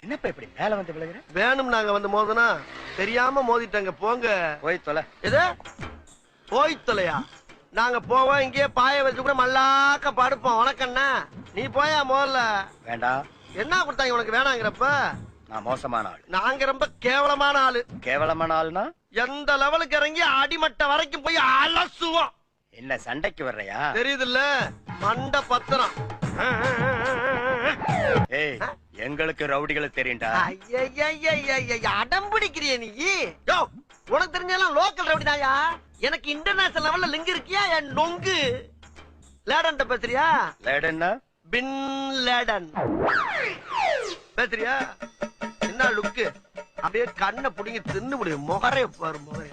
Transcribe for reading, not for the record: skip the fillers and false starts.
என்னப்பா இப்படி மேல வந்து விழுகிற? வேணும் நாங்க வந்து மோதனா தெரியாம மோதிட்டாங்க. போங்க போய் தொலை. எது போய் தொலையா? நாங்க போவோம், இங்கேயே பாய வச்சு கூட மல்லாக்க படுப்போம். வணக்கண்ணா, நீ போயா முதல்ல. வேண்டாம். என்ன கொடுத்தாங்க உனக்கு வேணாங்கிறப்ப? நான் மோசமான ஆள். நாங்க ரொம்ப கேவலமான ஆளு. கேவலமான ஆள்னா எந்த லெவலுக்கு இறங்கி அடிமட்ட வரைக்கும் போய் அலசுவோம். என்ன சண்டைக்கு வர்றையா? தெரியுதுல்ல, மண்ட பத்திரம். ஏய், எங்களுக்கு ரவுடிகளை தெரியும்டா. அடம் பிடிக்கிறிய நீ? யோ, உனக்கு தெரிஞ்செல்லாம் லோக்கல் ரவுடி தாயா. எனக்கு இன்டர்நேஷனல் லெவல்ல லிங்க் இருக்கியா? என் நொங்கு லேடன் பேசுறியா? லேடன்னா பின் லேடன் பேசுறியா? என்ன லுக்கு? அப்படியே கண்ணை புடிங்கி தின்னு முடியும். முகரே பாரு, முகரே.